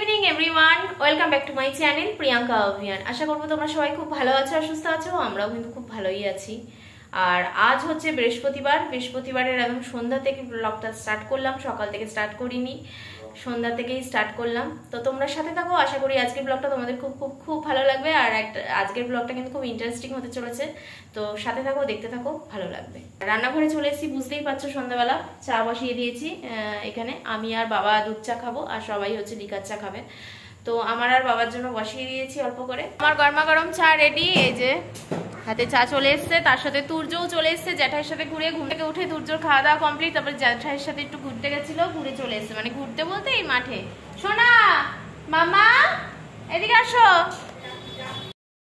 Evening everyone, welcome back to my channel Priyanka Abhiyan. আশা করবো তোমরা সবাই খুব ভালো আছো আর সুস্থ আছো। আমরাও কিন্তু খুব ভালোই আছি। আর আজ হচ্ছে বৃহস্পতিবারের একদম সন্ধ্যা থেকে ব্লগটা স্টার্ট করলাম, সকাল থেকে স্টার্ট করিনি, সন্ধ্যা থেকেই স্টার্ট করলাম। তো তোমরা সাথে থাকো, আশা করি আজকের ব্লগটা তোমাদের খুব খুব খুব ভালো লাগবে। আর আজকের ব্লগটা কিন্তু খুব ইন্টারেস্টিং হতে চলেছে, তো সাথে থাকো, দেখতে থাকো, ভালো লাগবে। রান্নাঘরে চলে এসেছি, বুঝতেই পারছো সন্ধ্যাবেলা চা বসিয়ে দিয়েছি। এখানে আমি আর বাবা দুধ চা খাবো, আর সবাই হচ্ছে লিকার চা খাবে। তো আমার আর বাবার জন্য বসিয়ে দিয়েছি অল্প করে। আমার গরমা গরম চা রেডি, এই যে হাতে চা চলে এসছে, তার সাথে তুর্যও চলে এসছে। জ্যাঠাইয়ের সাথে ঘুরে ঘুম থেকে উঠে তুর্যর খাওয়া দাওয়া কমপ্লিট, তারপরে জ্যাঠাইয়ের সাথে একটু ঘুরতে গেছিল, ঘুরে চলে এসছে। মানে ঘুরতে বলতে এই মাঠে। সোনা মামা এদিকে আসো,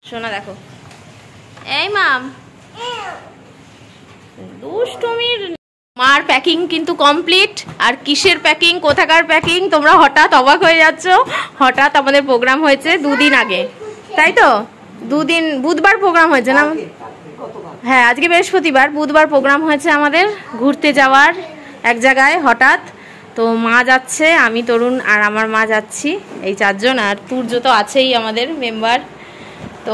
সোনা দেখো, এই মাম দুষ্টুমির। মার প্যাকিং কিন্তু কমপ্লিট। আর কিসের প্যাকিং, কোথাকার প্যাকিং, তোমরা হঠাৎ অবাক হয়ে যাচ্ছ। হঠাৎ আমাদের প্রোগ্রাম হয়েছে দুদিন আগে, তাই তো? দুদিন, বুধবার প্রোগ্রাম হয়েছে না? হ্যাঁ, আজকে বৃহস্পতিবার, বুধবার প্রোগ্রাম হয়েছে আমাদের ঘুরতে যাওয়ার এক জায়গায় হঠাৎ। তো মা যাচ্ছে, আমি, তরুণ আর আমার মা যাচ্ছি, এই চারজন। আর তুর্য তো আছেই আমাদের মেম্বার। তো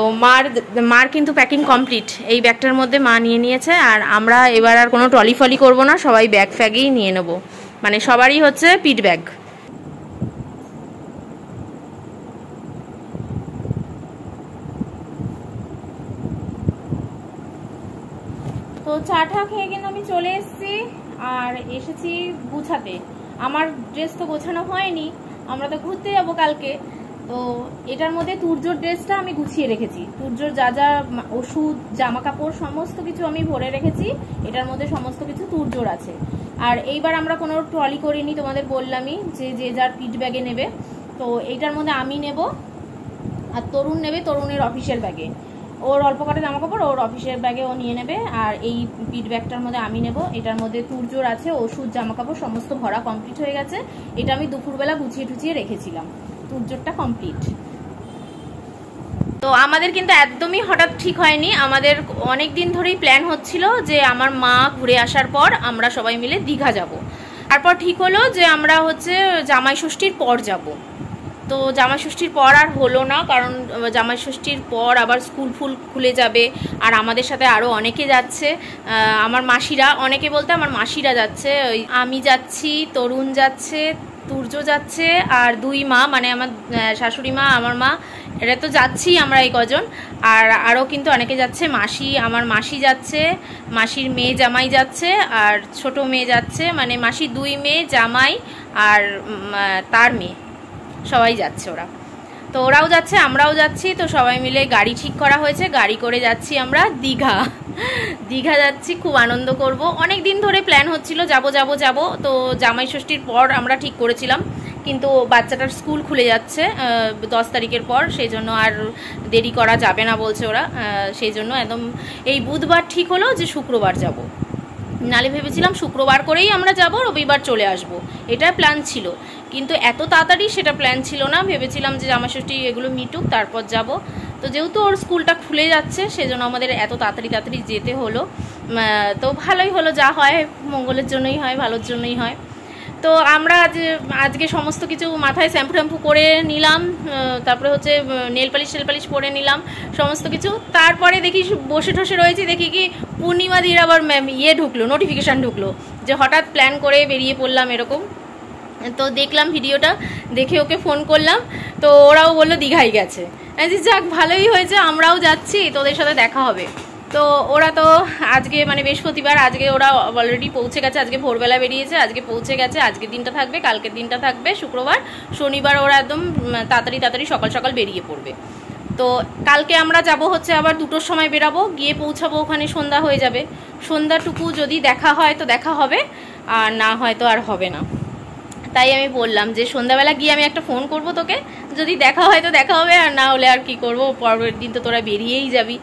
মার কিন্তু প্যাকিং কমপ্লিট। এই ব্যাগটার মধ্যে মা নিয়ে নিয়েছে। আর আমরা এবার আর কোনো ট্রলি ফলি করবো না, সবাই ব্যাগ ফ্যাগেই নিয়ে নেবো। মানে সবারই হচ্ছে পিট ব্যাগ। তো চা টা খেয়ে কিন্তু আমি চলে এসেছি, আর এসেছি গুছাতে। আমার ড্রেস তো গোছানো হয়নি, আমরা তো ঘুরতে যাবো কালকে। তো এটার মধ্যে তুর্যর ড্রেসটা আমি গুছিয়ে রেখেছি। তুর্যর যা যা ওষুধ, জামা কাপড় সমস্ত কিছু আমি ভরে রেখেছি। এটার মধ্যে সমস্ত কিছু তুর্যর আছে। আর এইবার আমরা কোনো ট্রলি করিনি, তোমাদের বললামই যে যে যার পিট ব্যাগে নেবে। তো এইটার মধ্যে আমি নেব, আর তরুণ নেবে তরুণের অফিসের ব্যাগে। ওর অল্প কটা জামা কাপড় ওর অফিসের ব্যাগে ও নিয়ে নেবে। আর এই পিট ব্যাগটার মধ্যে আমি নেব। এটার মধ্যে তুর্যর আছে ওষুধ, জামা কাপড় সমস্ত ভরা কমপ্লিট হয়ে গেছে। এটা আমি দুপুরবেলা গুছিয়ে টুচিয়ে রেখেছিলাম। তুর্যরটা কমপ্লিট। তো আমাদের কিন্তু একদমই হঠাৎ ঠিক হয়নি, আমাদের অনেক দিন ধরেই প্ল্যান হচ্ছিল যে আমার মা ঘুরে আসার পর আমরা সবাই মিলে দীঘা যাব। তারপর ঠিক হলো যে আমরা হচ্ছে জামাই ষষ্ঠীর পর যাব। তো জামাই ষষ্ঠীর পর আর হলো না, কারণ জামাই ষষ্ঠীর পর আবার স্কুল ফুল খুলে যাবে। আর আমাদের সাথে আরও অনেকে যাচ্ছে, আমার মাসিরা, অনেকে বলতে আমার মাসিরা যাচ্ছে। আমি যাচ্ছি, তরুণ যাচ্ছে, তুর্য যাচ্ছে, আর দুই মা, মানে আমার শাশুড়ি মা, আমার মা, এটা তো যাচ্ছি আমরা এই কজন। আর আরও কিন্তু অনেকে যাচ্ছে, মাসি, আমার মাসি যাচ্ছে, মাসির মেয়ে জামাই যাচ্ছে, আর ছোট মেয়ে যাচ্ছে। মানে মাসির দুই মেয়ে, জামাই আর তার মেয়ে, সবাই যাচ্ছে ওরা। তো ওরাও যাচ্ছে, আমরাও যাচ্ছি। তো সবাই মিলে গাড়ি ঠিক করা হয়েছে, গাড়ি করে যাচ্ছি আমরা দীঘা যাচ্ছি। খুব আনন্দ করব। অনেক দিন ধরে প্ল্যান হচ্ছিল যাব। তো জামাই ষষ্ঠীর পর আমরা ঠিক করেছিলাম, কিন্তু বাচ্চাটার স্কুল খুলে যাচ্ছে 10 তারিখের পর, সেই জন্য আর দেরি করা যাবে না বলছে ওরা। সেই জন্য একদম এই বুধবার ঠিক হলো যে শুক্রবার যাব। নালে ভেবেছিলাম শুক্রবার করেই আমরা যাব, রবিবার চলে আসব, এটা প্ল্যান ছিল। কিন্তু এত তাড়াতাড়ি সেটা প্ল্যান ছিল না। ভেবেছিলাম যে জামাই ষষ্ঠী এগুলো মিটুক তারপর যাব। তো যেহেতু ওর স্কুলটা খুলে যাচ্ছে, সেজন্য আমাদের এত তাড়াতাড়ি যেতে হলো। তো ভালোই হলো, যা হয় মঙ্গলের জন্যই হয়, ভালোর জন্যই হয়। তো আমরা আজকে সমস্ত কিছু মাথায় শ্যাম্পু ট্যাম্পু করে নিলাম, তারপরে হচ্ছে নেল পালিশ পরে নিলাম সমস্ত কিছু। তারপরে দেখি বসে ঠসে রয়েছি, দেখি কি পূর্ণিমাদির আবার ঢুকলো, নোটিফিকেশান ঢুকলো যে হঠাৎ প্ল্যান করে বেরিয়ে পড়লাম এরকম। তো দেখলাম ভিডিওটা, দেখে ওকে ফোন করলাম। তো ওরাও বললো দীঘায় গেছে। যাক, ভালোই হয়েছে, আমরাও যাচ্ছি, তোদের সাথে দেখা হবে। তো ওরা তো আজকে, মানে বৃহস্পতিবার, আজকে ওরা অলরেডি পৌঁছে গেছে। আজকে ভোরবেলা বেরিয়েছে, আজকে পৌঁছে গেছে। আজকের দিনটা থাকবে, কালকের দিনটা থাকবে শুক্রবার, শনিবার ওরা একদম তাড়াতাড়ি সকাল বেরিয়ে পড়বে। তো কালকে আমরা যাব হচ্ছে আবার 2টোর সময় বেরাবো, গিয়ে পৌঁছাবো ওখানে সন্ধ্যা হয়ে যাবে। সন্ধ্যাটুকু যদি দেখা হয় তো দেখা হবে, আর না হয় তো আর হবে না। তাই আমি বললাম যে সন্ধ্যাবেলা গিয়ে আমি একটা ফোন করব তোকে, যদি দেখা হয় তো দেখা হবে, আর না হলে আর কি করব, পরের দিন তো তোরা বেরিয়েই যাবি।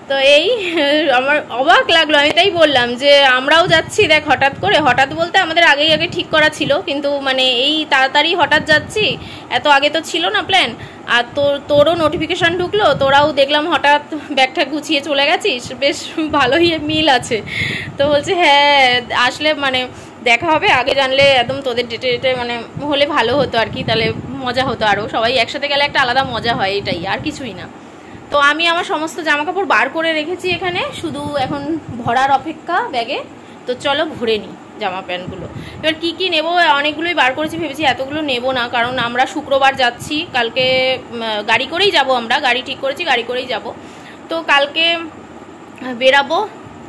তো এই আমার অবাক লাগলো, আমি তাই বললাম যে আমরাও যাচ্ছি। দেখ, হঠাৎ বলতে আমাদের আগে ঠিক করা ছিল, কিন্তু মানে এই তাড়াতাড়ি হঠাৎ যাচ্ছি, এত আগে তো ছিল না প্ল্যান। আর তোরও নোটিফিকেশান ঢুকলো, তোরাও দেখলাম হঠাৎ ব্যাগটা গুছিয়ে চলে গেছিস, বেশ ভালোই মিল আছে। তো বলছে হ্যাঁ, আসলে মানে দেখা হবে। আগে জানলে একদম তোদের ডেটে মানে হলে ভালো হতো আর কি, তাহলে মজা হতো আরও, সবাই একসাথে গেলে একটা আলাদা মজা হয়, এটাই আর কিছুই না। তো আমি আমার সমস্ত জামাকাপড় বার করে রেখেছি এখানে, শুধু এখন ভরার অপেক্ষা ব্যাগে। তো চলো ভরে নিই জামা প্যান্টগুলো। এবার কি কি নেব, অনেকগুলোই বার করেছি, ভেবেছি এতগুলো নেব না, কারণ আমরা শুক্রবার যাচ্ছি, কালকে গাড়ি করেই যাব, আমরা গাড়ি ঠিক করেছি, গাড়ি করেই যাব। তো কালকে বেরাবো,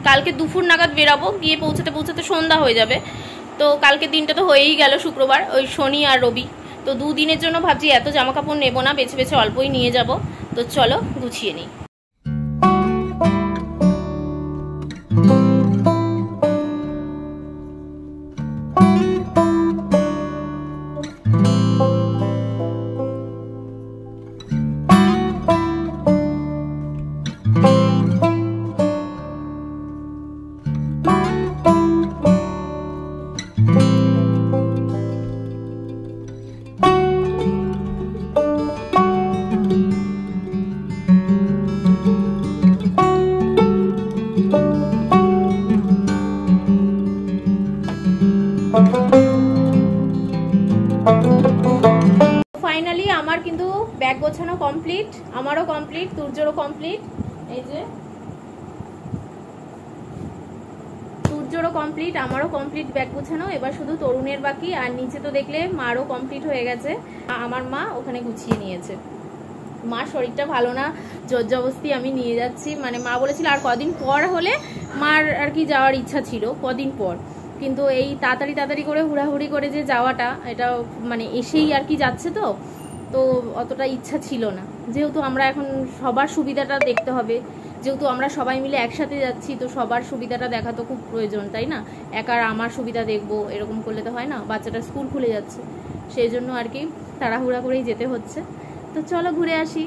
কালকে দুপুর নাগাদ বেরাবো, গিয়ে পৌঁছাতে পৌঁছাতে সন্ধ্যা হয়ে যাবে। তো কালকে দিনটা তো হয়েই গেল, শুক্রবার, ওই শনি আর রবি। তো দুদিনের জন্য ভাবছি এত জামা কাপড় নেবো না, বেছে বেছে অল্পই নিয়ে যাব। তো চলো গুছিয়ে নিই। ফাইনালি আমার কিন্তু ব্যাগ গোছানো কমপ্লিট, আমারও কমপ্লিট, তুর্যরও কমপ্লিট। এই যে তুর্যরও কমপ্লিট, আমারও কমপ্লিট ব্যাগ গোছানো। এবার শুধু তরুণের বাকি। আর নিচে তো দেখলে মারও কমপ্লিট হয়ে গেছে, আমার মা ওখানে গুছিয়ে নিয়েছে। মার শরীরটা ভালো না, জোর জবরদস্তি আমি নিয়ে যাচ্ছি, মানে মা বলেছিল আর কদিন পর হলে মার আর কি যাওয়ার ইচ্ছা ছিল, কদিন পর, কিন্তু এই তাড়াতাড়ি তাড়াতাড়ি করে হুড়াহুড়ি করে যে যাওয়াটা, এটা মানে এসেই আর কি যাচ্ছে, তো তো অতটা ইচ্ছা ছিল না। যেহেতু আমরা এখন সবার সুবিধাটা দেখতে হবে, যেহেতু আমরা সবাই মিলে একসাথে যাচ্ছি, তো সবার সুবিধাটা দেখা তো খুব প্রয়োজন, তাই না? একার আমার সুবিধা দেখবো এরকম করলে তো হয় না, বাচ্চাটা স্কুল খুলে যাচ্ছে, সেই জন্য আর কি তাড়াহুড়া করেই যেতে হচ্ছে। তো চলো ঘুরে আসি।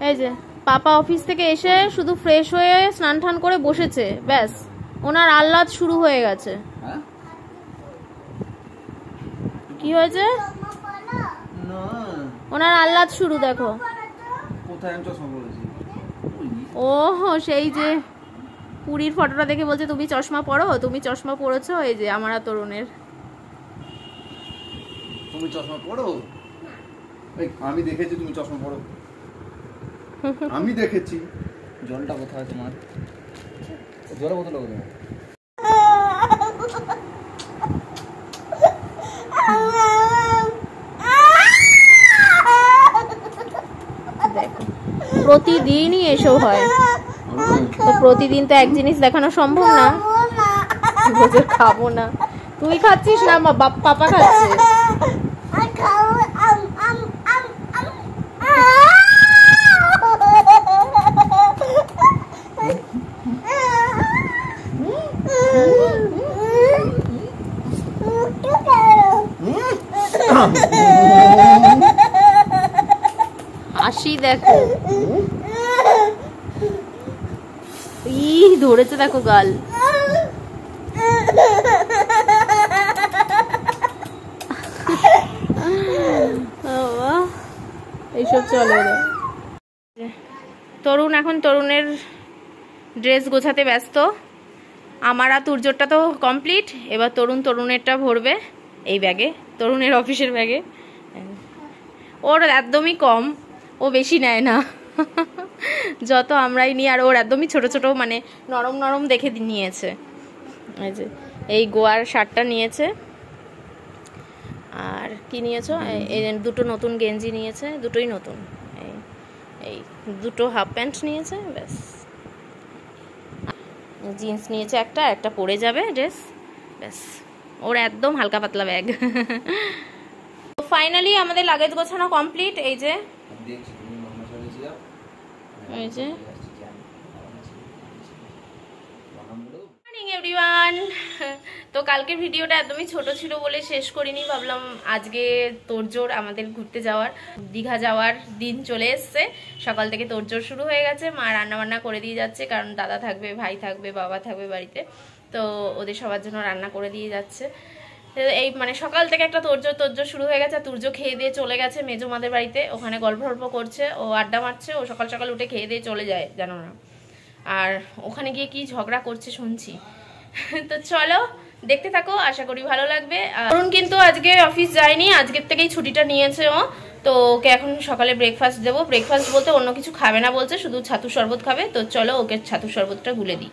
এই যে পাপা অফিস থেকে এসে শুধু ফ্রেশ হয়ে স্নান টান করে বসেছে, ব্যাস ওনার আহ্লাদ শুরু হয়ে গেছে। কি হয়েছে? ওনার আহ্লাদ শুরু, দেখো। ও সেই যে পুরীর ফটোটা দেখে বলছে তুমি চশমা পরো, তুমি চশমা পরেছো। এই যে আমার তরুণের, তুমি চশমা পরো? আমি দেখেছি তুমি চশমা পরো, আমি দেখেছি। জলটা কোথায় তোমার? জলের বোতল কোথায়? প্রতিদিনই এসব হয়, তো প্রতিদিন তো এক জিনিস দেখানো সম্ভব না। খাবো না, তুই খাচ্ছিস না, পাপা খাচ্ছে। হাসি দেখো, ধরেছে দেখো গাল। এইসব চলে। তরুণ এখন তরুণের ড্রেস গোছাতে ব্যস্ত, আমার আর তুর্যটা তো কমপ্লিট। এবার তরুণেরটা ভরবে এই ব্যাগে, তরুণের অফিসের ব্যাগে। ওর একদমই কম, ও বেশি নেয় না, যত আমরাই নিই। আর ওর একদমই ছোট ছোট, মানে নরম নরম দেখে নিয়েছে। এই যে এই গোয়ার শার্টটা নিয়েছে, আর কি নিয়েছো? এই দুটো নতুন গেঞ্জি নিয়েছে, দুটোই নতুন। এই দুটো হাফ প্যান্ট নিয়েছে, ব্যাস। জিন্স নিয়েছে একটা, একটা পরে যাবে ড্রেস, ব্যাস। ওর একদম হালকা পাতলা ব্যাগ। ফাইনালি আমাদের লাগেজ গোছানো কমপ্লিট। এই যে মর্নিং এভরিওয়ান। তো কালকের ভিডিওটা একদমই ছোট ছিল বলে শেষ করিনি, ভাবলাম আজকে তোড়জোড় আমাদের ঘুরতে যাওয়ার, দীঘা যাওয়ার দিন চলে এসছে। সকাল থেকে তোড়জোড় শুরু হয়ে গেছে, মা রান্নাবান্না করে দিয়ে যাচ্ছে, কারণ দাদা থাকবে, ভাই থাকবে, বাবা থাকবে বাড়িতে, তো ওদের সবার জন্য রান্না করে দিয়ে যাচ্ছে। এই মানে সকাল থেকে একটা তোড়জোড় শুরু হয়ে গেছে। তুর্য খেয়ে দিয়ে চলে গেছে মেজুমাদের বাড়িতে, ওখানে গল্প করছে, ও আড্ডা মারছে। ও সকাল সকাল উঠে খেয়ে দিয়ে চলে যায়, জানো না। আর ওখানে গিয়ে কি ঝগড়া করছে শুনছি। তো চলো দেখতে থাকো, আশা করি ভালো লাগবে। অরুণ কিন্তু আজকে অফিস যায়নি, আজকের থেকেই ছুটিটা নিয়েছে ও। তো ওকে এখন সকালে ব্রেকফাস্ট দেবো। ব্রেকফাস্ট বলতে অন্য কিছু খাবে না বলছে, শুধু ছাতুর শরবত খাবে। তো চলো ওকে ছাতুর শরবতটা গুলে দিই।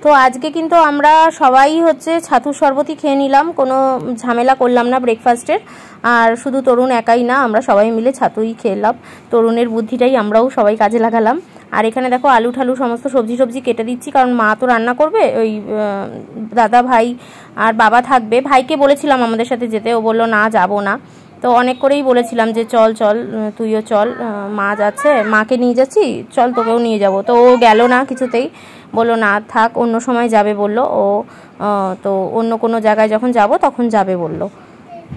তো আজকে কিন্তু আমরা সবাই হচ্ছে ছাতুর শরবতই খেয়ে নিলাম, কোনো ঝামেলা করলাম না ব্রেকফাস্টের। আর শুধু তরুণ একাই না, আমরা সবাই মিলে ছাতুই খেলাম। তরুণের বুদ্ধিটাই আমরাও সবাই কাজে লাগালাম। আর এখানে দেখো আলু ঠালু সমস্ত সবজি কেটে দিচ্ছি, কারণ মা তো রান্না করবে, ওই দাদা ভাই আর বাবা থাকবে। ভাইকে বলেছিলাম আমাদের সাথে যেতে, ও বললো না যাবো না। তো অনেক করেই বলেছিলাম যে চল তুইও চল, মা যাচ্ছে, মাকে নিয়ে যাচ্ছি, চল তোকেও নিয়ে যাব। তো ও গেল না কিছুতেই, বললো না থাক, অন্য সময় যাবে বললো ও। তো অন্য কোনো জায়গায় যখন যাব তখন যাবে বললো।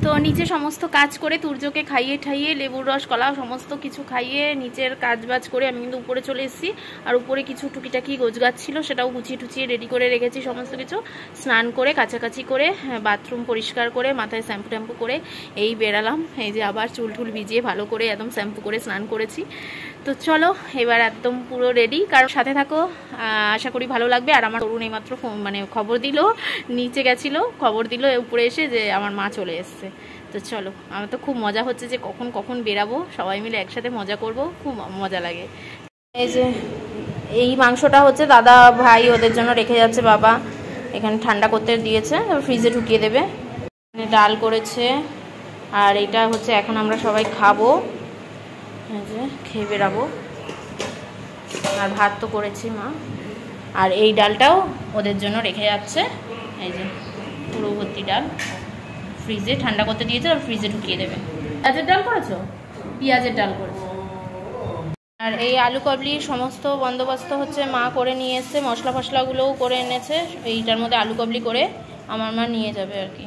তো নিচে সমস্ত কাজ করে তুর্যকে খাইয়ে ঠাইয়ে লেবুর রস কলা সমস্ত কিছু খাইয়ে নিচের কাজবাজ করে আমি কিন্তু উপরে চলে এসেছি। আর উপরে কিছু টুকিটাকি গোছগাছ ছিল, সেটাও গুছিয়ে টুচিয়ে রেডি করে রেখেছি সমস্ত কিছু। স্নান করে কাছাকাছি করে বাথরুম পরিষ্কার করে মাথায় শ্যাম্পু ট্যাম্পু করে এই বেরালাম। এই যে আবার চুল টুল ভিজিয়ে ভালো করে একদম শ্যাম্পু করে স্নান করেছি। তো চলো এবার একদম পুরো রেডি, কারণ সাথে থাকো, আশা করি ভালো লাগবে। আর আমার তরুণ এইমাত্র মানে খবর দিল, নিচে গেছিল, খবর দিল উপরে এসে যে আমার মা চলে এসছে। তো চলো, আমার তো খুব মজা হচ্ছে যে কখন বেরাবো, সবাই মিলে একসাথে মজা করব, খুব মজা লাগে। এই যে এই মাংসটা হচ্ছে দাদা ভাই ওদের জন্য রেখে যাচ্ছে, বাবা এখানে ঠান্ডা করতে দিয়েছে, ফ্রিজে ঢুকিয়ে দেবে। ডাল করেছে, আর এটা হচ্ছে এখন আমরা সবাই খাবো, এই যে খেয়ে বেরাবো। আর ভাত তো করেছি মা, আর এই ডালটাও ওদের জন্য রেখে যাচ্ছে, এই যে পুরো ভর্তি ডাল ফ্রিজে ঠান্ডা করতে দিয়েছে, আর ফ্রিজে ঢুকিয়ে দেবে। পেঁয়াজের ডাল করেছো? পেঁয়াজের ডাল করেছো। আর এই আলু কাবলি সমস্ত বন্দোবস্ত হচ্ছে মা করে নিয়ে এসছে, মশলা ফসলাগুলোও করে এনেছে, এইটার মধ্যে আলু কাবলি করে আমার মা নিয়ে যাবে আর কি।